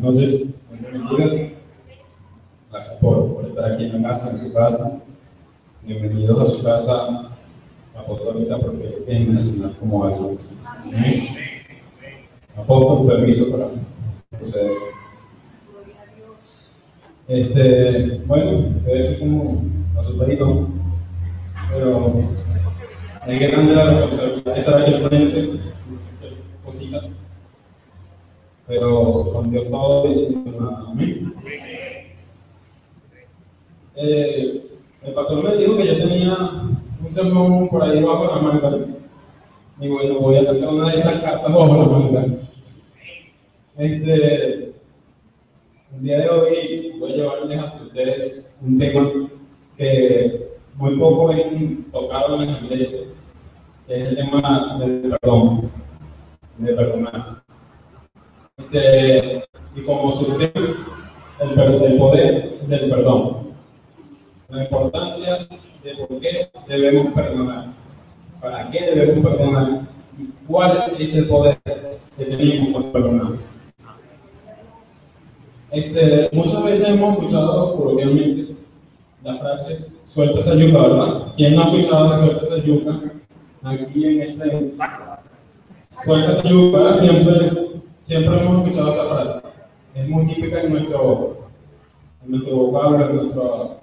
noches, bienvenidos. Gracias por estar aquí en la casa, en su casa. Bienvenidos a su casa apostólica, profética y nacional como Águilas. Amén. Apóstol, permiso para proceder. Bueno, estoy aquí como asustadito, pero es grande la responsabilidad de estar aquí al frente, cosita. Pero con Dios todo y sin nada. Amén. El pastor me dijo que yo tenía un sermón por ahí bajo la manga. Y bueno, voy a sacar una de esas cartas bajo la manga. El día de hoy voy a llevarles a ustedes un tema que muy poco es tocado en las iglesias, que es el tema del perdón, de perdonar. Y como subtema, el poder del perdón, la importancia de por qué debemos perdonar, para qué debemos perdonar y cuál es el poder que tenemos cuando perdonamos. Muchas veces hemos escuchado coloquialmente la frase suelta esa yuca, ¿verdad? ¿Quién no ha escuchado suelta esa yuca? Aquí en suelta esa yuca, ¿verdad? Siempre hemos escuchado esta frase. Es muy típica en nuestro vocablo, en nuestro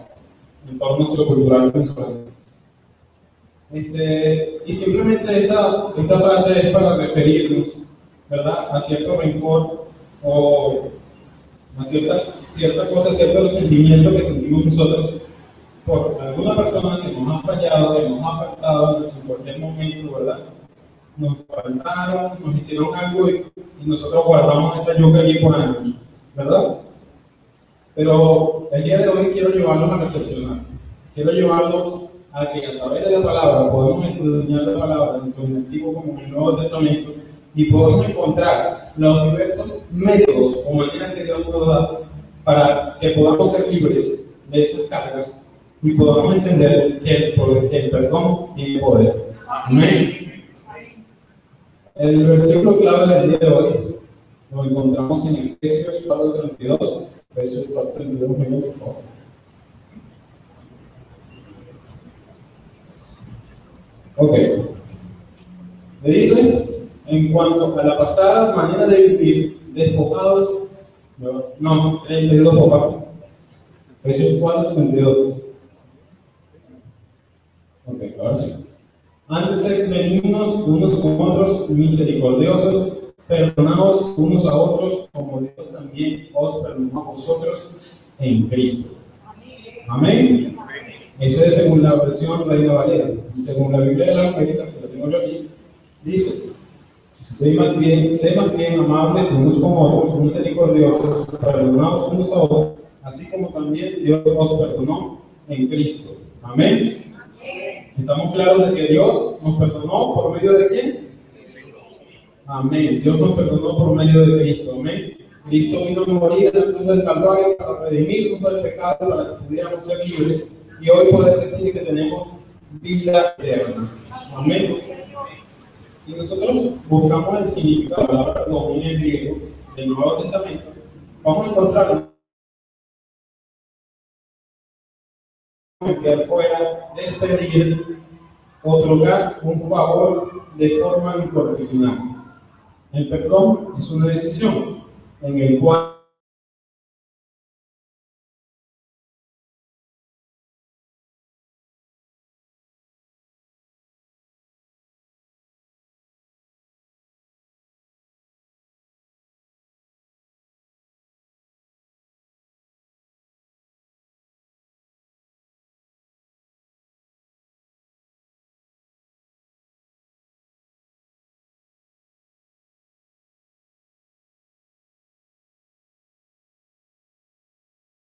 entorno sociocultural venezolano. Y simplemente esta frase es para referirnos, ¿verdad?, a cierto rencor o a cierta cosa, cierto sentimiento que sentimos nosotros por alguna persona que nos ha fallado, que nos ha afectado en cualquier momento, ¿verdad? Nos faltaron, nos hicieron algo y nosotros guardamos esa yuca allí por años, ¿verdad? Pero el día de hoy quiero llevarlos a reflexionar, quiero llevarlos a que a través de la palabra podemos escudriñar la palabra tanto en el Antiguo como en el Nuevo Testamento y podemos encontrar los diversos métodos o maneras que Dios nos da para que podamos ser libres de esas cargas y podamos entender que el perdón tiene poder. Amén. El versículo clave del día de hoy lo encontramos en Efesios 4:32. Efesios 4:32, por favor. Ok. Le dice, en cuanto a la pasada manera de vivir, despojados, no, 32, papá. Efesios 4:32. Ok, ahora sí. Antes de venirnos unos con otros misericordiosos, perdonaos unos a otros, como Dios también os perdonó a vosotros en Cristo. Amén. Esa es según la versión Reina Valera. Y según la Biblia de la América, que la tengo yo aquí, dice: sé más bien amables unos con otros, misericordiosos, perdonaos unos a otros, así como también Dios os perdonó en Cristo. Amén. ¿Estamos claros de que Dios nos perdonó por medio de quién? Amén. Dios nos perdonó por medio de Cristo. Amén. Cristo vino a morir en la cruz del Calvario para redimirnos del pecado, para que pudiéramos ser libres y hoy poder decir que tenemos vida eterna. Amén. Si nosotros buscamos el significado de la palabra perdón en el griego del Nuevo Testamento, vamos a encontrar enviar fuera, despedir, otorgar un favor de forma incondicional. El perdón es una decisión en el cual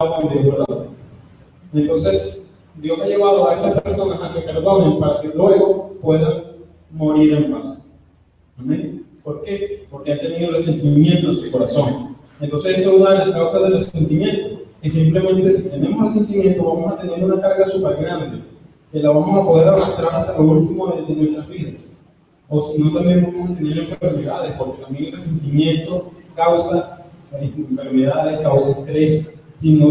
con Dios, ¿verdad? Entonces, Dios ha llevado a estas personas a que perdonen para que luego puedan morir en paz. ¿Amén? ¿Por qué? Porque han tenido resentimiento en su corazón. Entonces, esa es una de las causas del resentimiento. Y simplemente, si tenemos resentimiento, vamos a tener una carga súper grande, que la vamos a poder arrastrar hasta lo último de nuestras vidas. O si no, también vamos a tener enfermedades, porque también el resentimiento causa enfermedades, causa estrés. Si no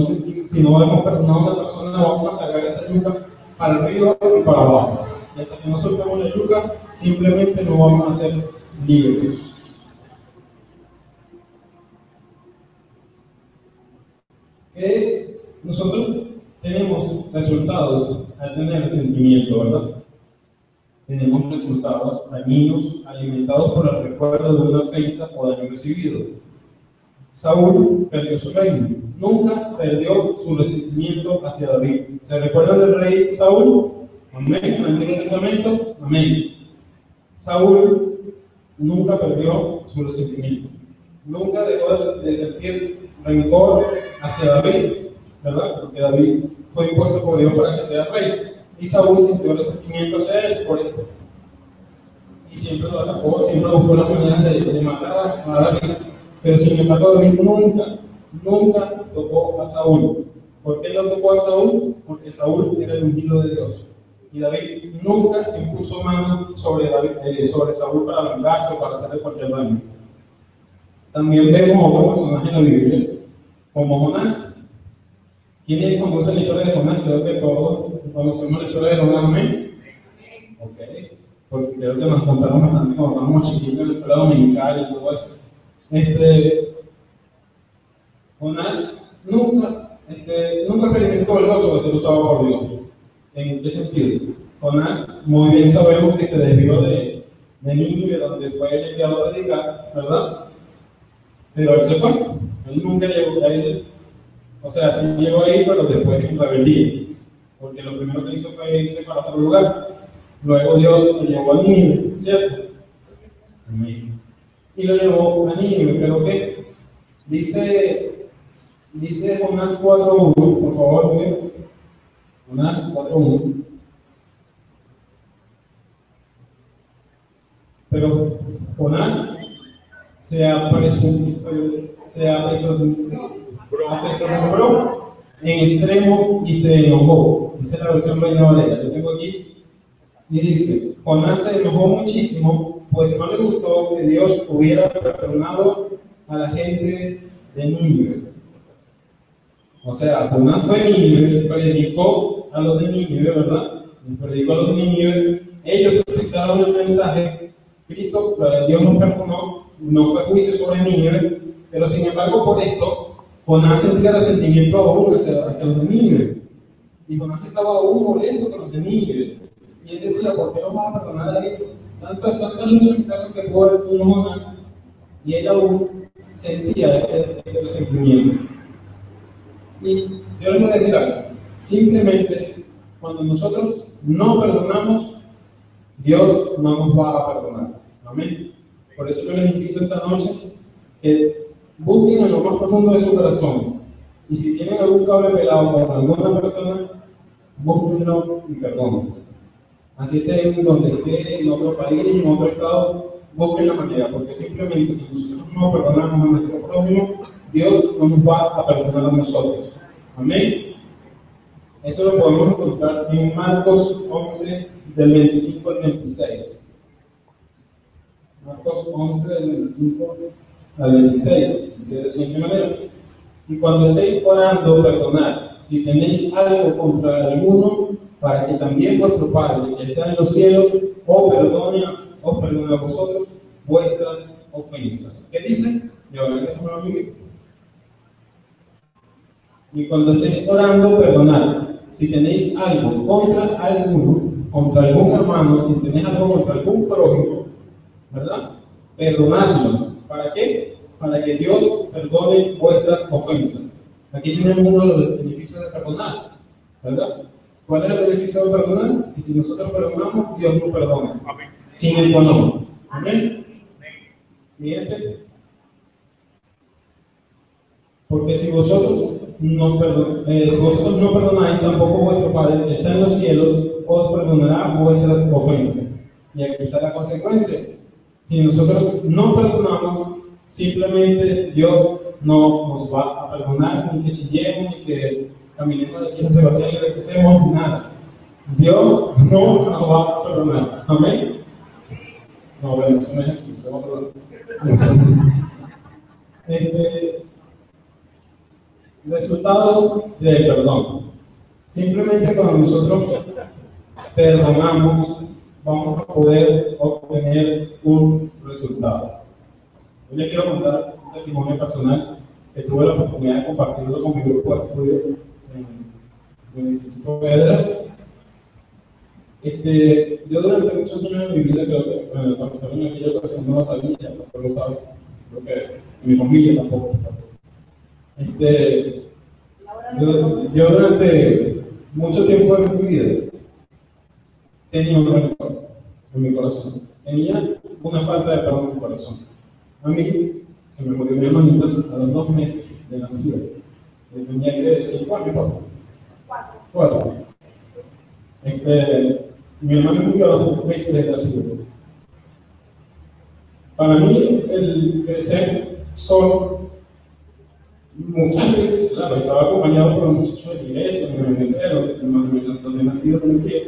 hemos perdonado a una persona, vamos a cargar esa yuca para arriba y para abajo. Y hasta que no soltemos la yuca, simplemente no vamos a ser libres. Nosotros tenemos resultados al tener resentimiento, ¿verdad? Tenemos resultados dañinos alimentados por el recuerdo de una ofensa o daño recibido. Saúl perdió su reino, nunca perdió su resentimiento hacia David. ¿Se recuerdan del rey Saúl? Amén. En el Antiguo Testamento, amén. Saúl nunca perdió su resentimiento, nunca dejó de sentir rencor hacia David, ¿verdad? Porque David fue impuesto por Dios para que sea rey. Y Saúl sintió resentimiento hacia él por esto. Y siempre lo atacó, siempre buscó las maneras de matar a David. Pero sin embargo, David nunca tocó a Saúl. ¿Por qué no tocó a Saúl? Porque Saúl era el ungido de Dios. Y David nunca impuso mano sobre Saúl para vengarse o para hacerle cualquier daño. También vemos otro personaje en la Biblia, como Jonás. ¿Quiénes conocen la historia de Jonás? Creo que todos conocemos la historia de Jonás, ¿amén? Ok, porque creo que nos contaron bastante cuando estábamos chiquitos en la escuela dominical y todo eso. Jonás nunca experimentó el gozo de ser usado por Dios. ¿En qué sentido? Jonás, muy bien sabemos que se desvió de Nínive, donde fue el enviado a predicar, ¿verdad? Pero él se fue. Él nunca llegó a él. O sea, sí llegó ahí, pero después en rebeldía. Porque lo primero que hizo fue irse para otro lugar. Luego Dios lo llevó a Nínive, ¿cierto? Amén. Y lo llevó a Nínive, pero ¿qué? Dice Jonás 4.1, por favor, ¿ve? Jonás 4.1. Pero Jonás se apesadumbró en extremo y se enojó. Dice la versión Reina Valera, yo tengo aquí. Y dice, Jonás se enojó muchísimo, pues no le gustó que Dios hubiera perdonado a la gente de Nínive. O sea, Jonás fue a Nínive, predicó a los de Nínive, ¿verdad? Predicó a los de Nínive, ellos aceptaron el mensaje, Cristo, Dios nos perdonó, no fue juicio sobre Nínive, pero sin embargo por esto, Jonás sentía resentimiento aún hacia los de Nínive. Y Jonás estaba aún molesto con los de Nínive. Y él decía, ¿por qué no vas a perdonar a ellos? Tantas luchas internas que pudo haber tenido Jonás, y él aún sentía este resentimiento. Y yo les voy a decir algo, simplemente cuando nosotros no perdonamos, Dios no nos va a perdonar. Amén. Por eso yo les invito esta noche que busquen en lo más profundo de su corazón. Y si tienen algún cable pelado con alguna persona, búsquenlo y perdónenlo. Así estén donde esté, en otro país, en otro estado, busquen la manera, porque simplemente si nosotros no perdonamos a nuestro prójimo, Dios no nos va a perdonar a nosotros. Amén. Eso lo podemos encontrar en Marcos 11, del 25 al 26. Marcos 11, del 25 al 26. Dice de la siguiente manera: y cuando estéis orando, perdonad, si tenéis algo contra alguno, para que también vuestro Padre, que está en los cielos, os perdone a vosotros vuestras ofensas. ¿Qué dice? Ya van a que se me va a vivir. Y cuando estéis orando, perdonad. Si tenéis algo contra alguno, contra algún hermano, si tenéis algo contra algún prójimo, ¿verdad? Perdonadlo. ¿Para qué? Para que Dios perdone vuestras ofensas. Aquí tenemos uno de los beneficios de perdonar, ¿verdad? ¿Cuál es el beneficio de perdonar? Que si nosotros perdonamos, Dios nos perdona. Amén. Sin el perdón. Amén. Siguiente. Porque si vosotros no perdonáis, tampoco vuestro Padre que está en los cielos os perdonará vuestras ofensas. Y aquí está la consecuencia. Si nosotros no perdonamos, simplemente Dios no nos va a perdonar, ni que chillemos, ni que caminemos de aquí a Sebastián y regresemos, nada. Dios no nos va a perdonar. Amén. No, bueno, eso no es aquí, eso es otro lado. Resultados del perdón. Simplemente cuando nosotros perdonamos, vamos a poder obtener un resultado. Hoy les quiero contar un testimonio personal que tuve la oportunidad de compartirlo con mi grupo de estudio en el Instituto Pedras. Yo durante muchos años de mi vida, creo que el pastor en aquella ocasión no lo sabía, el pastor lo sabe, creo que mi familia tampoco. Yo durante mucho tiempo de mi vida tenía un rencor en mi corazón, tenía una falta de perdón en mi corazón. A mí se me murió mi hermanita a los 2 meses de nacida. Yo tenía que 5 años, 4. Mi hermano murió a los 2 meses de nacido. Para mí, el crecer solo, muchas veces, claro, estaba acompañado por los muchachos de la iglesia, de Venezuela, donde he nacido con mi tío.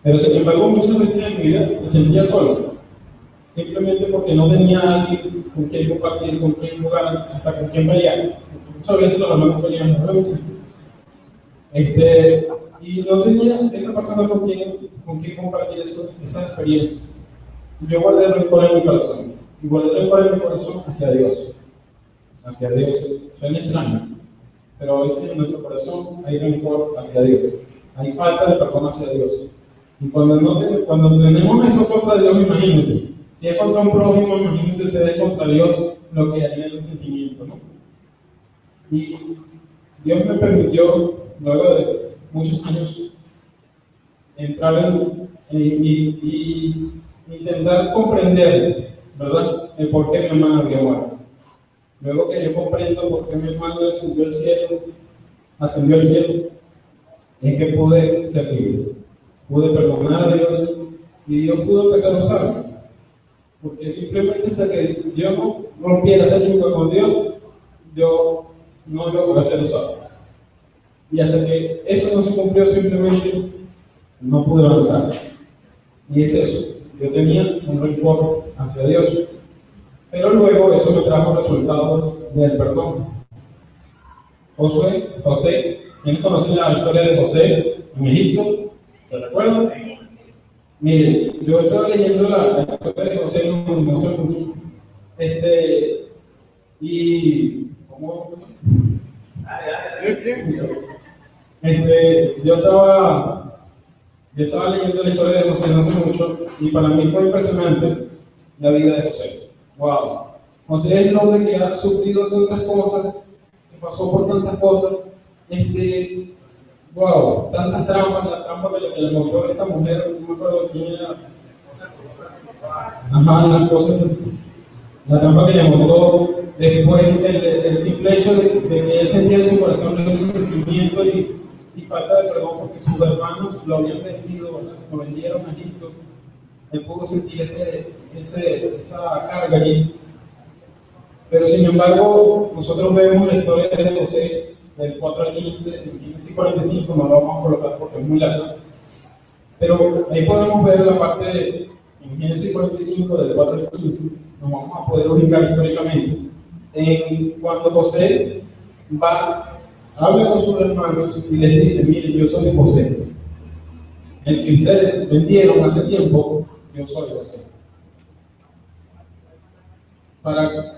Pero sin embargo, muchas veces en mi vida me sentía solo. Simplemente porque no tenía a alguien con quien compartir, con quien jugar, hasta con quien pelear. Muchas veces los hermanos peleamos mucho. Y no tenía esa persona con quien compartir esa experiencia. Yo guardé el rencor en mi corazón. Y guardé el rencor en mi corazón hacia Dios. Hacia Dios. Suena extraño. Pero a veces en nuestro corazón hay rencor hacia Dios. Hay falta de perdón hacia Dios. Y cuando tenemos eso contra Dios, imagínense. Si es contra un prójimo, imagínense ustedes contra Dios lo que haría el sentimiento, ¿no? Y Dios me permitió, luego de muchos años, entrar y intentar comprender, ¿verdad?, el por qué mi hermana había muerto. Luego que yo comprendo por qué mi hermano ascendió al cielo, es que pude ser libre. Pude perdonar a Dios y Dios pudo empezar a usarme. Porque simplemente hasta que yo no rompiera esa línea con Dios, yo no iba a poder ser usado. Y hasta que eso no se cumplió, simplemente no pude avanzar. Y es eso. Yo tenía un rencor hacia Dios. Pero luego eso me trajo resultados del perdón. José, ¿quiénes conocen la historia de José en Egipto? ¿Se recuerdan? Miren, yo estaba leyendo la historia de José no sé mucho. Y ¿cómo? Yo estaba leyendo la historia de José no sé mucho y para mí fue impresionante la vida de José. Wow. José es el hombre que ha sufrido tantas cosas, que pasó por tantas cosas. Wow, tantas trampas, la trampa que le montó esta mujer, no me acuerdo quién era. Ajá, las cosas, la trampa que le montó, después el simple hecho de que él sentía en su corazón ese sentimiento y falta de perdón porque sus hermanos lo habían vendido, lo vendieron a Egipto. Él pudo sentir esa carga allí. Pero sin embargo, nosotros vemos la historia de José del 4 al 15, en Génesis 45, no lo vamos a colocar porque es muy largo. Pero ahí podemos ver la parte en Génesis 45, del 4 al 15, nos vamos a poder ubicar históricamente. Cuando José habla con sus hermanos y les dice: miren, yo soy José, el que ustedes vendieron hace tiempo, yo soy José.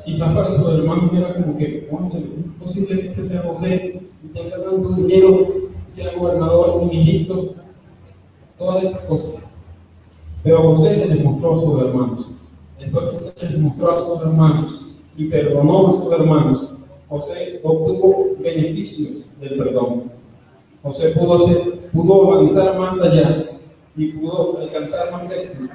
Quizás para sus hermanos era como que, ¿cómo es posible que este sea José y tenga tanto dinero, sea gobernador en Egipto? Todas estas cosas. Pero José se les mostró a sus hermanos. Después que se les mostró a sus hermanos y perdonó a sus hermanos, José obtuvo beneficios del perdón. José pudo avanzar más allá y pudo alcanzar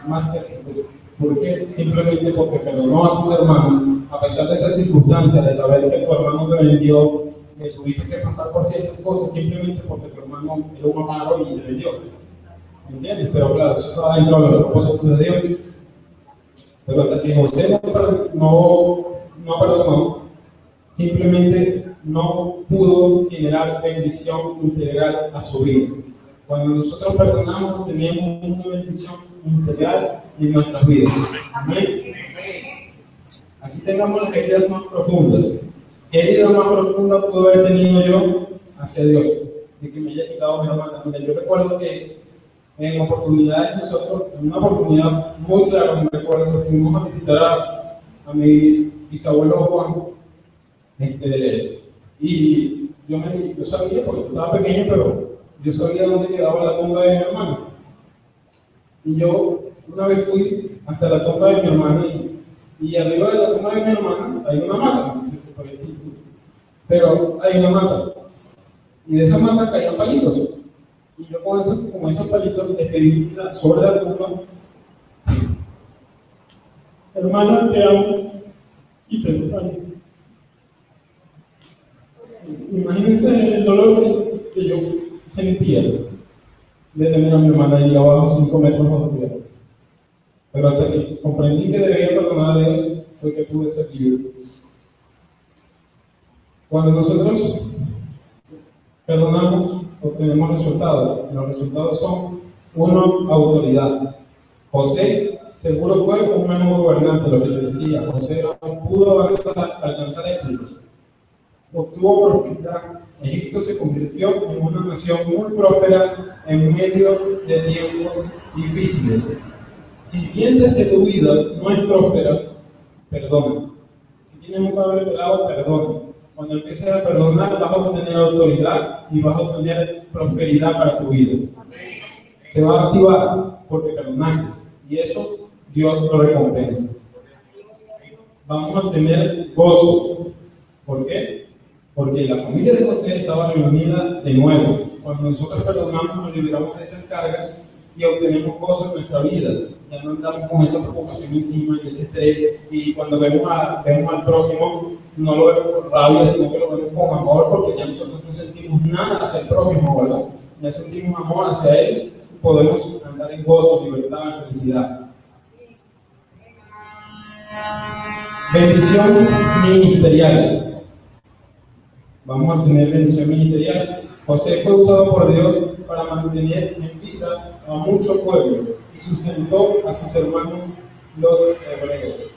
más éxitos. ¿Por qué? Simplemente porque perdonó a sus hermanos, a pesar de esas circunstancias, de saber que tu hermano te vendió, que tuviste que pasar por ciertas cosas, simplemente porque tu hermano era un amado y te vendió. ¿Entiendes? Pero claro, eso estaba dentro de los propósitos de Dios. Pero hasta que José no perdonó, simplemente no pudo generar bendición integral a su vida. Cuando nosotros perdonamos, tenemos una bendición integral en nuestras vidas. Amén. Así tengamos las heridas más profundas, ¿Qué herida más profunda pudo haber tenido yo hacia Dios? De que me haya quitado a mi hermana. Mira, yo recuerdo que en oportunidades nosotros, en una oportunidad muy clara, me recuerdo que fuimos a visitar a mi bisabuelo Juan, y yo sabía, porque estaba pequeño, pero yo sabía dónde quedaba la tumba de mi hermana. Y yo una vez fui hasta la tumba de mi hermana y arriba de la tumba de mi hermana hay una mata, no sé si todavía existe, pero hay una mata. Y de esa mata caían palitos. Y yo con esos palitos le escribí sobre la tumba: hermana, te amo y te extraño. Imagínense el dolor que yo sentía de tener a mi hermana ahí abajo, 5 metros bajo tierra. Pero hasta que comprendí que debía perdonar a Dios, fue que pude ser libre. Cuando nosotros perdonamos, obtenemos resultados. Los resultados son: uno, autoridad. José seguro fue un mejor gobernante, lo que le decía. José pudo alcanzar éxitos. Obtuvo prosperidad. Egipto se convirtió en una nación muy próspera en medio de tiempos difíciles. Si sientes que tu vida no es próspera, perdona. Si tienes un padre pelado, perdona. Cuando empieces a perdonar, vas a obtener autoridad y vas a obtener prosperidad para tu vida. Se va a activar porque perdonaste, y eso Dios lo recompensa. Vamos a tener gozo. ¿Por qué? Porque la familia de José estaba reunida de nuevo. Cuando nosotros perdonamos, nos liberamos de esas cargas y obtenemos gozo en nuestra vida. Ya no andamos con esa preocupación encima y ese estrés, y cuando vemos al prójimo, no lo vemos con rabia, sino que lo vemos con amor, porque ya nosotros no sentimos nada hacia el prójimo, ¿verdad? Ya sentimos amor hacia él, podemos andar en gozo, libertad, en felicidad. Bendición ministerial. Vamos a tener bendición ministerial. José fue usado por Dios para mantener en vida a mucho pueblo y sustentó a sus hermanos los hebreos.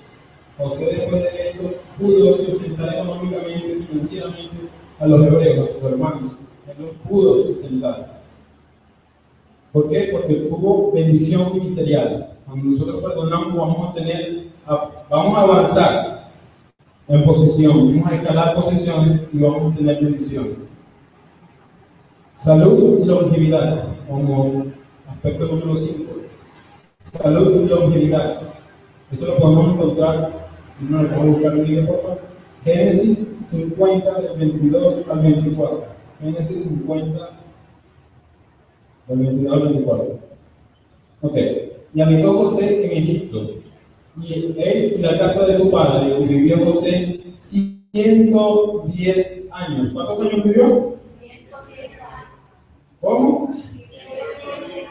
José, después de esto, pudo sustentar económicamente y financieramente a los hebreos, a sus hermanos. Él los pudo sustentar. ¿Por qué? Porque tuvo bendición ministerial. Cuando nosotros perdonamos, vamos a avanzar en posición, vamos a escalar posiciones y vamos a tener bendiciones. Salud y longevidad, como aspecto número 5. Salud y longevidad. Eso lo podemos encontrar, si no lo puedo buscar en el video, por favor. Génesis 50, del 22 al 24. Génesis 50, del 22 al 24. Ok. Y habitó José en Egipto, y él y la casa de su padre, y vivió José 110 años. ¿Cuántos años vivió? 110 años. ¿Cómo? 110.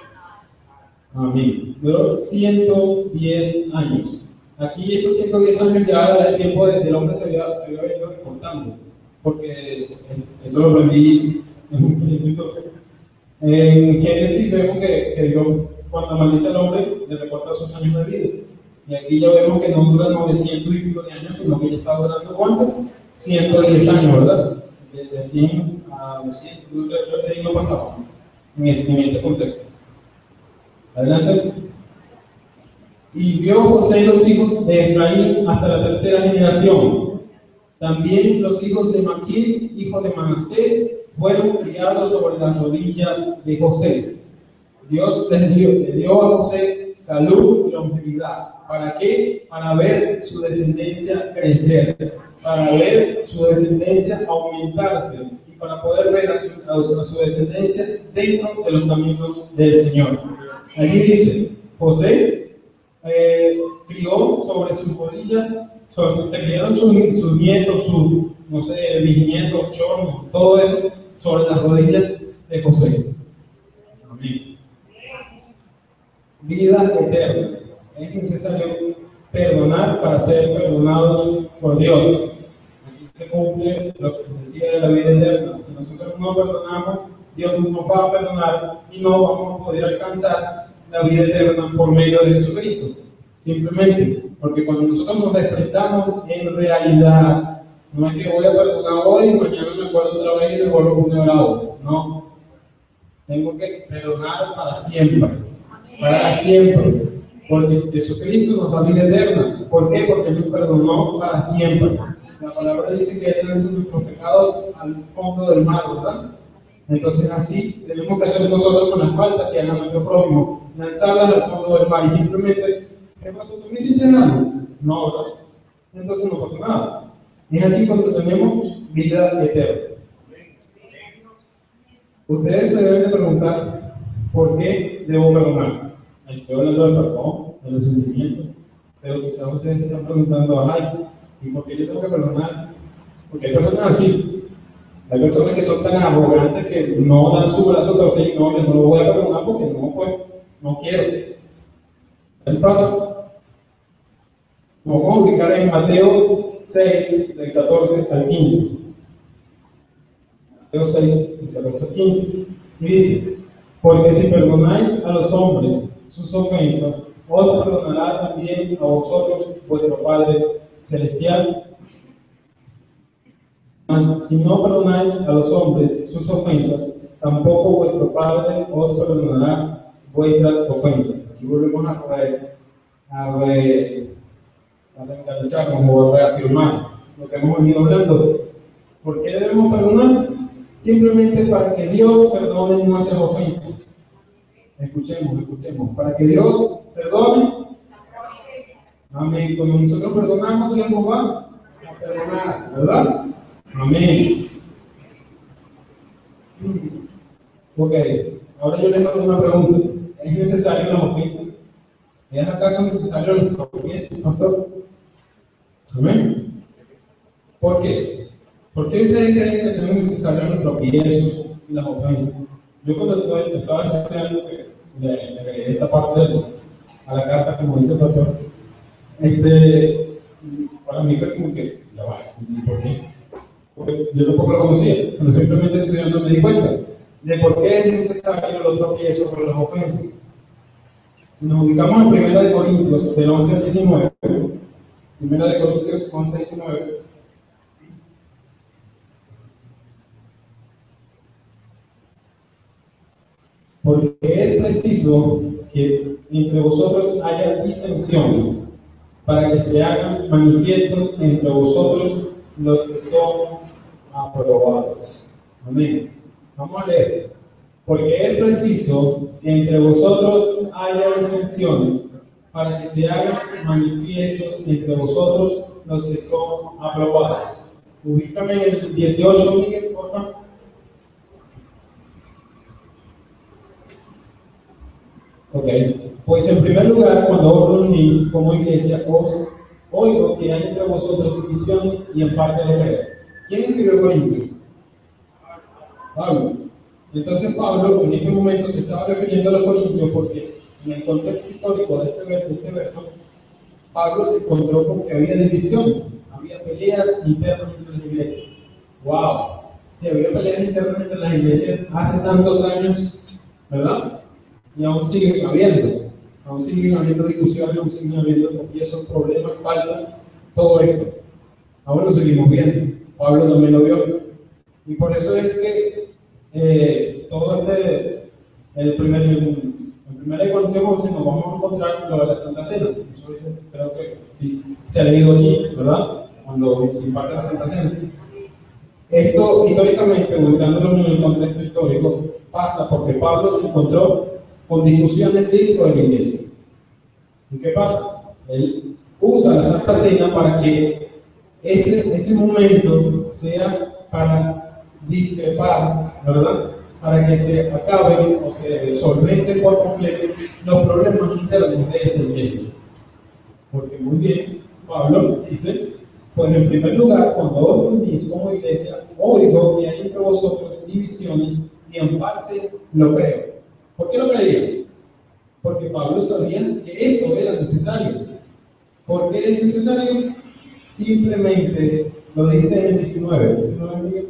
Amén. Duró 110 años. Aquí estos 110 años ya el tiempo del hombre se había venido recortando, porque eso lo aprendí en un proyecto. En Génesis vemos que Dios, cuando maldice al hombre, le recorta sus años de vida. Y aquí ya vemos que no dura 900 y pico de años, sino que ya está durando ¿cuánto? 110 años, ¿verdad? De 100 a 200, el año pasado, en este contexto. Adelante. Y vio José los hijos de Efraín hasta la tercera generación. También los hijos de Maquir, hijo de Manasés, fueron criados sobre las rodillas de José. Dios le dio a José salud y longevidad. ¿Para qué? Para ver su descendencia crecer, para ver su descendencia aumentarse y para poder ver a su descendencia dentro de los caminos del Señor. Allí dice, José crió sobre sus rodillas, se criaron sus nietos, sus bisnietos, chornos, todo eso sobre las rodillas de José. Amén. Vida eterna. Es necesario perdonar para ser perdonados por Dios. Aquí se cumple lo que decía de la vida eterna. Si nosotros no perdonamos, Dios nos va a perdonar y no vamos a poder alcanzar la vida eterna por medio de Jesucristo. Simplemente porque cuando nosotros nos despertamos en realidad, No es que voy a perdonar hoy y mañana me acuerdo otra vez y me vuelvo a poner bravo. No. Tengo que perdonar para siempre. Para siempre. Porque Jesucristo nos da vida eterna. ¿Por qué? Porque Él nos perdonó para siempre. La palabra dice que Él lanza nuestros pecados al fondo del mar, ¿verdad? Entonces así tenemos que hacer nosotros con las faltas que haga nuestro prójimo, lanzarlas al fondo del mar y simplemente, ¿qué pasó? ¿Tú me hiciste algo? No, ¿verdad? Entonces no pasa nada. Es aquí cuando tenemos vida eterna. Ustedes se deben de preguntar, ¿por qué debo perdonar? Estoy hablando del perdón, del sentimiento, pero quizás ustedes se están preguntando, ay, ¿y por qué yo tengo que perdonar? Porque hay personas así. Hay personas que son tan arrogantes que no dan su brazo a torcer y no, yo no lo voy a perdonar porque no, pues, no quiero. Así pasa. Nos vamos a ubicar en Mateo 6, del 14 al 15. Mateo 6, del 14 al 15. Y dice, porque si perdonáis a los hombres sus ofensas, os perdonará también a vosotros vuestro Padre Celestial. Mas si no perdonáis a los hombres sus ofensas, tampoco vuestro Padre os perdonará vuestras ofensas. Aquí volvemos a reencarnarnos o a reafirmar lo que hemos venido hablando. ¿Por qué debemos perdonar? Simplemente para que Dios perdone nuestras ofensas. Escuchemos, para que Dios perdone. Amén. Cuando nosotros perdonamos, Dios nos va a perdonar, ¿verdad? Amén. Ok, ahora yo les hago una pregunta. ¿Es necesario las ofensas? ¿Es acaso necesario los tropiezos, pastor? Amén. ¿Por qué? ¿Por qué ustedes creen que son necesarios los tropiezos y las ofensas? Yo cuando estaba estudiando, le agregué esta parte a la carta, como dice el pastor, para mí fue como que, ya va, ¿por qué? Porque yo tampoco lo conocía, pero simplemente estudiando me di cuenta de por qué es necesario los tropiezos o las ofensas. Si nos ubicamos en 1 Corintios, del 11 al 19, 1 Corintios 11 al 19, porque es preciso que entre vosotros haya disensiones, para que se hagan manifiestos entre vosotros los que son aprobados. Amén. Vamos a leer. Porque es preciso que entre vosotros haya disensiones, para que se hagan manifiestos entre vosotros los que son aprobados. Ubícame en el 18, Miguel, por favor. Ok, pues en primer lugar, cuando os reunís como iglesia, os oigo que hay entre vosotros divisiones y en parte lo creo. ¿Quién escribió Corintios? Pablo. Entonces Pablo en este momento se estaba refiriendo a los corintios porque en el contexto histórico de este verso, Pablo se encontró con que había divisiones, había peleas internas entre las iglesias. ¡Wow! Si había peleas internas entre las iglesias hace tantos años, ¿verdad? Y aún siguen habiendo discusiones, aún siguen habiendo tropiezos, problemas, faltas, todo esto. Aún lo seguimos viendo. Pablo también lo vio. Y por eso es que todo en 1 Corintios 11 nos vamos a encontrar lo de la Santa Cena. Muchas veces creo que sí se ha leído aquí, ¿verdad? Cuando se imparte la Santa Cena. Esto, históricamente, ubicándolo en el contexto histórico, pasa porque Pablo se encontró con discusiones dentro de la iglesia. ¿Y qué pasa? Él usa la Santa Cena para que ese momento sea para discrepar, ¿verdad? Para que se acaben o se solventen por completo los problemas internos de esa iglesia. Porque muy bien, Pablo dice, pues en primer lugar, cuando os reunís como iglesia, oigo que hay entre vosotros divisiones y en parte lo creo. ¿Por qué lo creía? Porque Pablo sabía que esto era necesario. ¿Por qué es necesario? Simplemente lo dice en el 19, Miguel.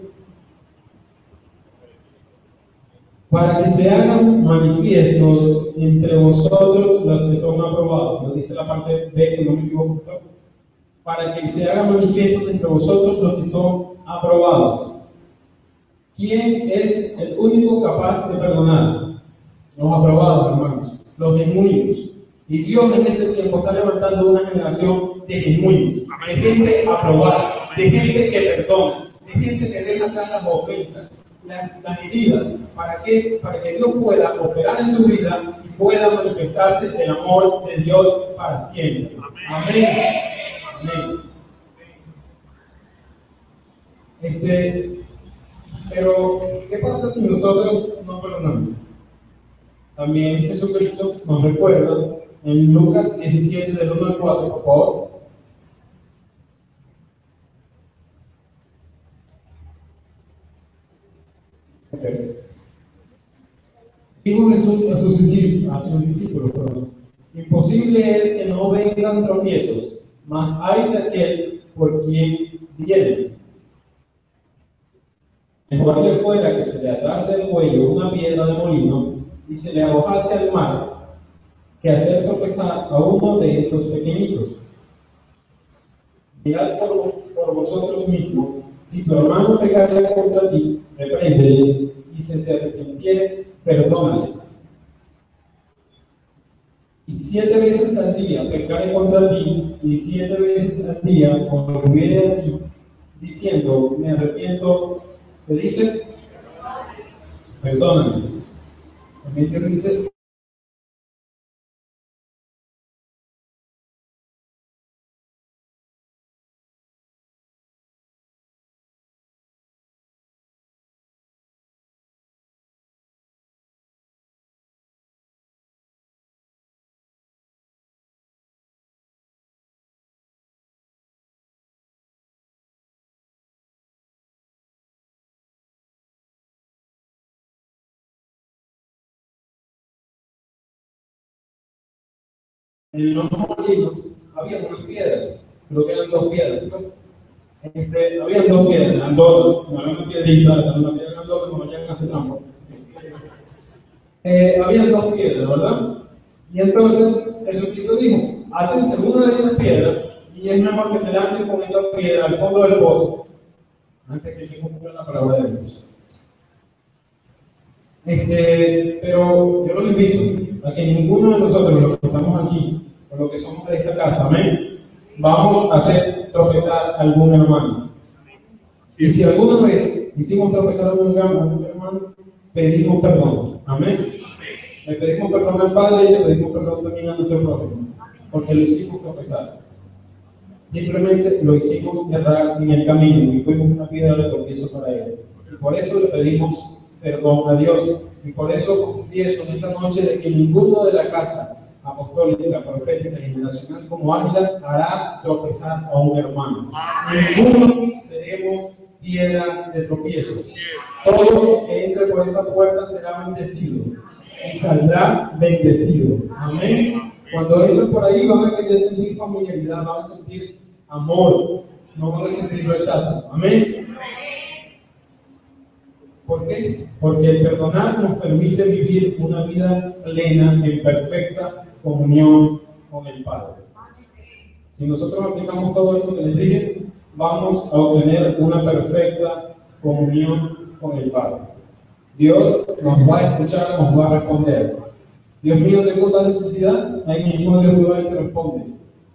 Para que se hagan manifiestos entre vosotros los que son aprobados. Lo dice la parte B, si no me equivoco. para que se haga manifiesto entre vosotros los que son aprobados. ¿Quién es el único capaz de perdonar? Los aprobados, hermanos, los genuinos. Y Dios en este tiempo está levantando una generación de genuinos, de gente aprobada, de gente que perdona, de gente que deja atrás las ofensas, las heridas, ¿para qué? Para que Dios pueda operar en su vida y pueda manifestarse el amor de Dios para siempre. Amén. Amén. Pero, ¿qué pasa si nosotros no perdonamos? También Jesucristo nos recuerda en Lucas 17, del 1 al 4, por favor. Okay. Dijo Jesús a sus discípulos, imposible es que no vengan tropiezos, mas hay de aquel por quien vienen. Mejor le fuera que se le atase el cuello una piedra de molino y se le arrojase al mar, que hacer tropezar a uno de estos pequeñitos. Mirad por vosotros mismos, si tu hermano pecare contra ti, repréndele, y si se arrepintiere, perdónale. Si 7 veces al día pecare contra ti, y 7 veces al día volviere a ti, diciendo, me arrepiento, ¿qué dice? Perdóname. También Dios dice, en los molinos había unas piedras, creo que eran 2 piedras, ¿no? Habían 2 piedras, grandotas, no era una piedrita, era una piedra grandota, no vayan a hacer trampa. Habían 2 piedras, ¿verdad? Y entonces Jesucristo dijo, átense una de esas piedras y es mejor que se lancen con esa piedra al fondo del pozo antes que se cumpla la palabra de Dios. Pero yo los invito a que ninguno de nosotros, los que estamos aquí, o los que somos de esta casa, amén, vamos a hacer tropezar a algún hermano. Y si alguna vez hicimos tropezar a algún hermano, pedimos perdón, amén. Le pedimos perdón al Padre y le pedimos perdón también a nuestro prójimo, porque lo hicimos tropezar. Simplemente lo hicimos errar en el camino y fuimos una piedra de tropiezo para él. Y por eso le pedimos perdón a Dios. Y por eso confieso en esta noche de que ninguno de la casa apostólica, profética y generacional como águilas hará tropezar a un hermano. Ninguno seremos piedra de tropiezo. Todo que entre por esa puerta será bendecido y saldrá bendecido. Amén. Cuando entren por ahí van a querer sentir familiaridad, van a sentir amor, no van a sentir rechazo. Amén. ¿Por qué? Porque el perdonar nos permite vivir una vida plena en perfecta comunión con el Padre. Si nosotros aplicamos todo esto que les dije, vamos a obtener una perfecta comunión con el Padre. Dios nos va a escuchar, nos va a responder. Dios mío, tengo tal necesidad, ahí mismo Dios te va y te responde.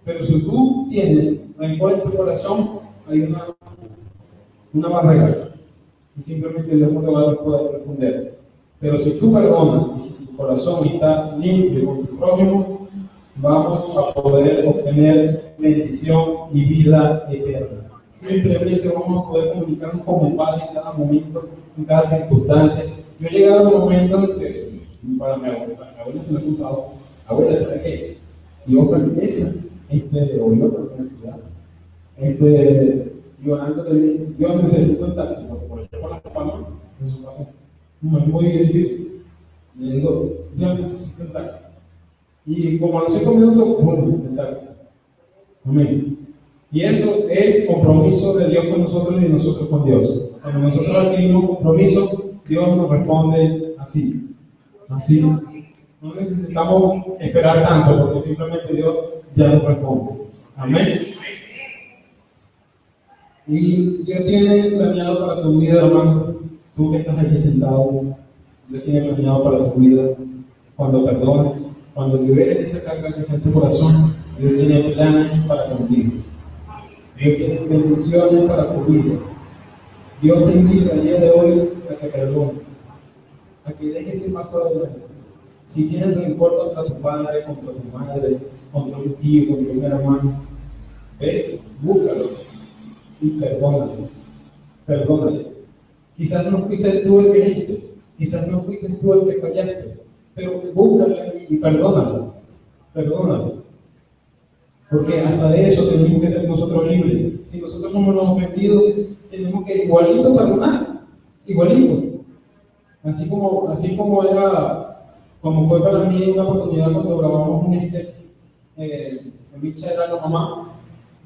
Pero si tú tienes rencor en tu corazón, hay una barrera. Y simplemente Dios no te va a poder responder. Pero si tú perdonas y si tu corazón está limpio con tu prójimo, vamos a poder obtener bendición y vida eterna. Simplemente vamos a poder comunicarnos con el Padre en cada momento, en cada circunstancia. Yo he llegado a momentos en que, para mi abuela se me ha contado, abuela, ¿sabe qué? Yo para la iglesia, o iba para la universidad, y orando le dije, Dios, necesito un taxi, porque por allá por la Palma, en su casa, es muy difícil. Y le digo, Dios, necesito un taxi. Y como a los 5 minutos, ¡pum!, el taxi. Amén. Y eso es compromiso de Dios con nosotros y de nosotros con Dios. Cuando nosotros adquirimos compromiso, Dios nos responde así. Así. No necesitamos esperar tanto, porque simplemente Dios ya nos responde. Amén. Y Dios tiene planeado para tu vida, hermano, tú que estás aquí sentado, Dios tiene planeado para tu vida cuando perdones, cuando liberes esa carga que está en tu corazón. Dios tiene planes para contigo. Dios tiene bendiciones para tu vida. Dios te invita el día de hoy a que perdones, a que dejes ese paso adelante. Si tienes rencor contra tu padre, contra tu madre, contra un tío, contra un hermano, ve, búscalo y perdónale. Perdónale. Quizás no fuiste tú el que heriste, quizás no fuiste tú el que fallaste, pero búscale y perdónalo. Perdónalo. Porque hasta de eso tenemos que ser nosotros libres. Si nosotros somos los ofendidos, tenemos que igualito perdonar. Igualito. Así como fue para mí una oportunidad cuando grabamos un sketch, Micha era la mamá.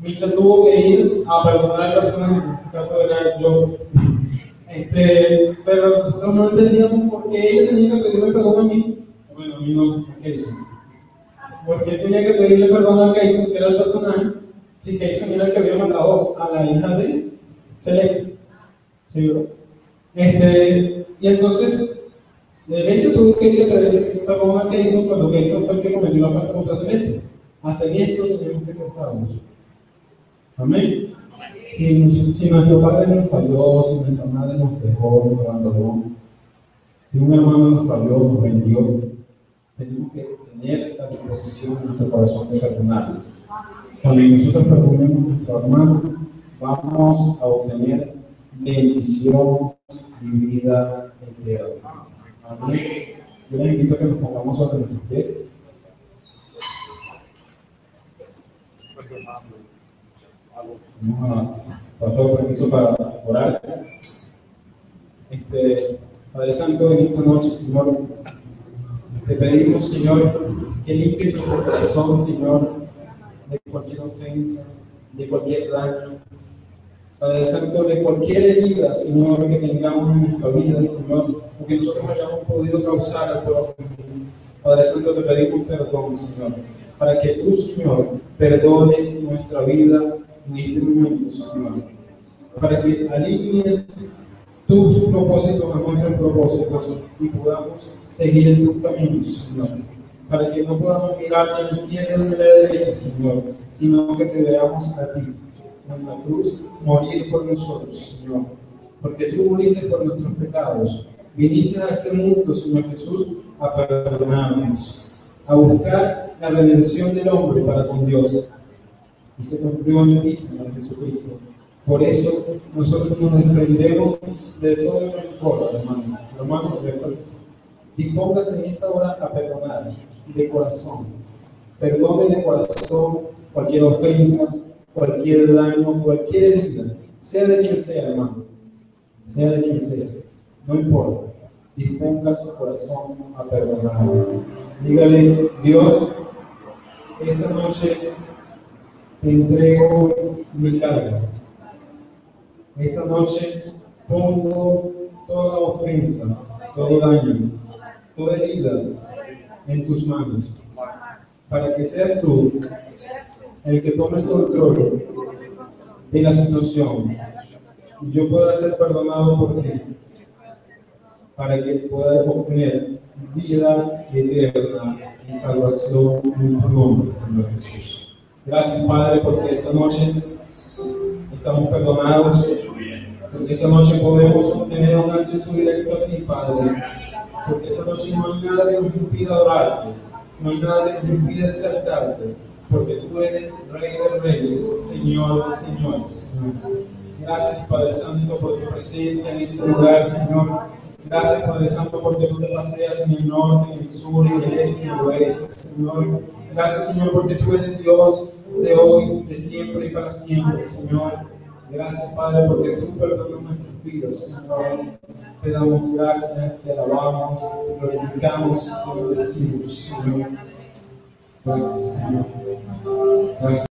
Micha tuvo que ir a perdonar al personaje, en este caso era yo. Pero nosotros no entendíamos por qué ella tenía que pedirme perdón a mí. Bueno, a mí no, a Kayson. Porque tenía que pedirle perdón a Kayson, que era el personaje, si Kayson era el que había matado a la hija de Celeste. ¿Sí, bro? Y entonces, Celeste tuvo que ir a pedir perdón a Kayson cuando Kayson fue el que cometió la falta contra Celeste. Hasta en esto tenemos que ser sabios. Amén. Si nuestro padre nos falló, si nuestra madre nos dejó, nos abandonó, si un hermano nos falló, nos vendió, tenemos que tener la disposición en nuestro corazón de perdonarlo. Cuando nosotros perdonemos a nuestro hermano, vamos a obtener bendición y vida eterna. Amén. Yo les invito a que nos pongamos sobre nuestros pies. Vamos a pasar permiso para orar. Padre Santo, en esta noche, Señor, te pedimos, Señor, que limpies nuestro corazón, Señor, de cualquier ofensa, de cualquier daño. Padre Santo, de cualquier herida, Señor, que tengamos en nuestra vida, Señor, o que nosotros hayamos podido causar al prójimo. Padre Santo, te pedimos perdón, Señor, para que tú, Señor, perdones nuestra vida en este momento, Señor, para que alinees tus propósitos a nuestros propósitos y podamos seguir en tus caminos, Señor, para que no podamos mirar ni a la izquierda ni a la derecha, Señor, sino que te veamos a ti en la cruz morir por nosotros, Señor, porque tú moriste por nuestros pecados, viniste a este mundo, Señor Jesús, a perdonarnos, a buscar la redención del hombre para con Dios, y se cumplió en ti, Señor Jesucristo. Por eso nosotros nos desprendemos de todo el rencor, hermano. Hermano, dispóngase en esta hora a perdonar de corazón. Perdone de corazón cualquier ofensa, cualquier daño, cualquier herida, sea de quien sea, hermano. Sea de quien sea, no importa. Disponga su corazón a perdonar. Dígale, Dios, esta noche te entrego mi carga. Esta noche pongo toda ofensa, todo daño, toda herida en tus manos, para que seas tú el que tome el control de la situación y yo pueda ser perdonado por ti, para que pueda obtener vida eterna y salvación en tu nombre, Señor Jesús. Gracias, Padre, porque esta noche estamos perdonados, porque esta noche podemos obtener un acceso directo a ti, Padre, porque esta noche no hay nada que nos impida adorarte, no hay nada que nos impida exaltarte, porque tú eres Rey de Reyes, Señor de Señores. Gracias, Padre Santo, por tu presencia en este lugar, Señor. Gracias, Padre Santo, porque tú te paseas en el norte, en el sur, en el este, en el oeste, Señor. Gracias, Señor, porque tú eres Dios de hoy, de siempre y para siempre, Señor. Gracias, Padre, porque tú perdonas nuestras vidas, Señor. Te damos gracias, te alabamos, te glorificamos, te bendecimos, Señor. Gracias, Señor. Gracias.